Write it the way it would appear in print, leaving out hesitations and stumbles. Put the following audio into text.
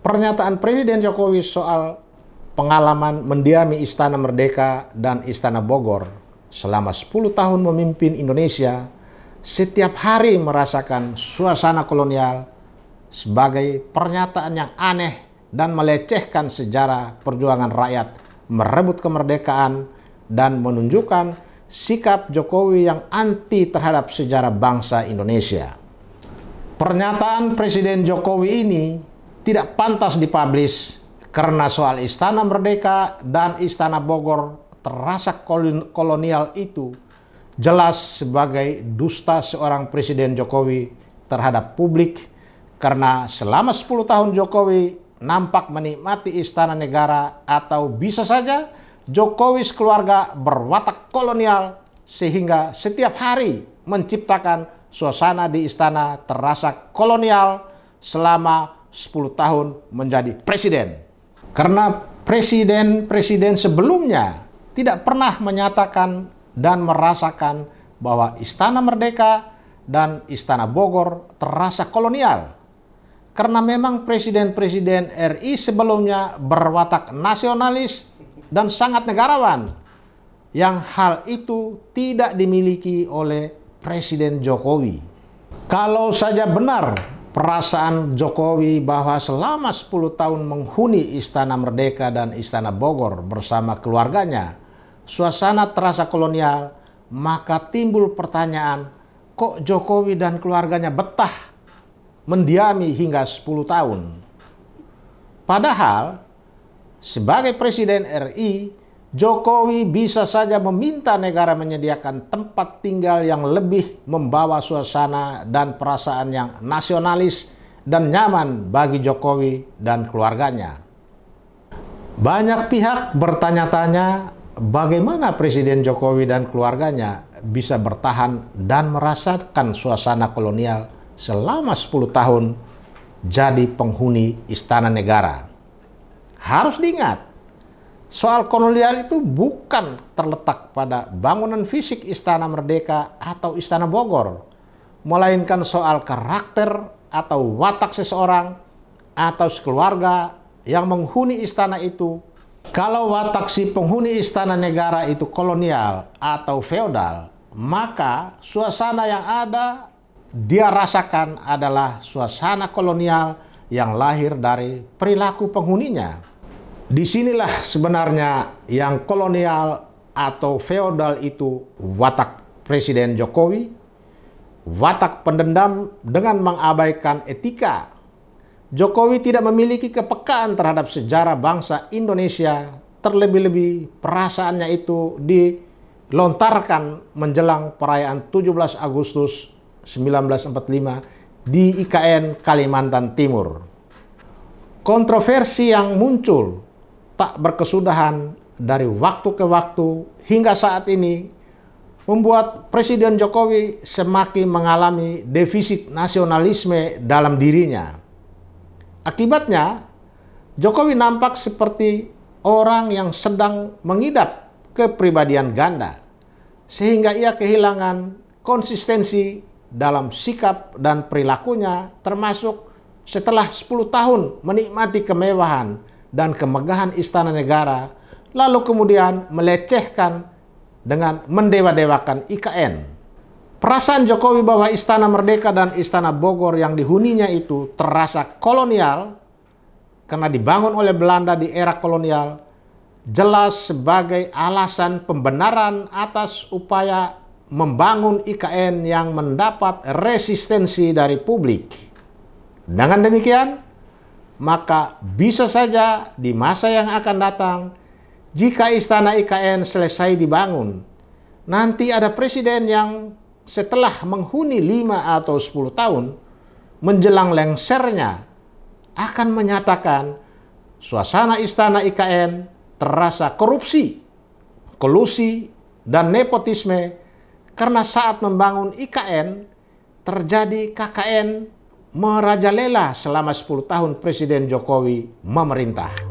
Pernyataan Presiden Jokowi soal pengalaman mendiami Istana Merdeka dan Istana Bogor selama 10 tahun memimpin Indonesia, setiap hari merasakan suasana kolonial sebagai pernyataan yang aneh dan melecehkan sejarah perjuangan rakyat merebut kemerdekaan dan menunjukkan sikap Jokowi yang anti terhadap sejarah bangsa Indonesia. Pernyataan Presiden Jokowi ini tidak pantas dipublish karena soal Istana Merdeka dan Istana Bogor terasa kolonial itu jelas sebagai dusta seorang Presiden Jokowi terhadap publik, karena selama 10 tahun Jokowi nampak menikmati istana negara, atau bisa saja Jokowi sekeluarga berwatak kolonial sehingga setiap hari menciptakan suasana di istana terasa kolonial selama 10 tahun menjadi presiden. Karena presiden-presiden sebelumnya tidak pernah menyatakan dan merasakan bahwa Istana Merdeka dan Istana Bogor terasa kolonial. Karena memang presiden-presiden RI sebelumnya berwatak nasionalis dan sangat negarawan, yang hal itu tidak dimiliki oleh Presiden Jokowi. Kalau saja benar perasaan Jokowi bahwa selama 10 tahun menghuni Istana Merdeka dan Istana Bogor bersama keluarganya, suasana terasa kolonial, maka timbul pertanyaan, kok Jokowi dan keluarganya betah mendiami hingga 10 tahun? Padahal, sebagai Presiden RI, Jokowi bisa saja meminta negara menyediakan tempat tinggal yang lebih membawa suasana dan perasaan yang nasionalis dan nyaman bagi Jokowi dan keluarganya. Banyak pihak bertanya-tanya bagaimana Presiden Jokowi dan keluarganya bisa bertahan dan merasakan suasana kolonial selama 10 tahun jadi penghuni istana negara. Harus diingat, soal kolonial itu bukan terletak pada bangunan fisik Istana Merdeka atau Istana Bogor, melainkan soal karakter atau watak seseorang atau sekeluarga yang menghuni istana itu. Kalau watak si penghuni istana negara itu kolonial atau feodal, maka suasana yang ada dia rasakan adalah suasana kolonial yang lahir dari perilaku penghuninya. Disinilah sebenarnya yang kolonial atau feodal itu watak Presiden Jokowi, watak pendendam dengan mengabaikan etika. Jokowi tidak memiliki kepekaan terhadap sejarah bangsa Indonesia, terlebih-lebih perasaannya itu dilontarkan menjelang perayaan 17 Agustus 1945 di IKN Kalimantan Timur. Kontroversi yang muncul tak berkesudahan dari waktu ke waktu hingga saat ini membuat Presiden Jokowi semakin mengalami defisit nasionalisme dalam dirinya. Akibatnya, Jokowi nampak seperti orang yang sedang mengidap kepribadian ganda, sehingga ia kehilangan konsistensi dalam sikap dan perilakunya, termasuk setelah 10 tahun menikmati kemewahan dan kemegahan istana negara, lalu kemudian melecehkan dengan mendewa-dewakan IKN. Perasaan Jokowi bahwa Istana Merdeka dan Istana Bogor yang dihuninya itu terasa kolonial karena dibangun oleh Belanda di era kolonial, jelas sebagai alasan pembenaran atas upaya membangun IKN yang mendapat resistensi dari publik. Dengan demikian, maka bisa saja di masa yang akan datang, jika istana IKN selesai dibangun, nanti ada presiden yang setelah menghuni 5 atau 10 tahun menjelang lengsernya akan menyatakan suasana istana IKN terasa korupsi, kolusi, dan nepotisme karena saat membangun IKN terjadi KKN merajalela selama 10 tahun Presiden Jokowi memerintah.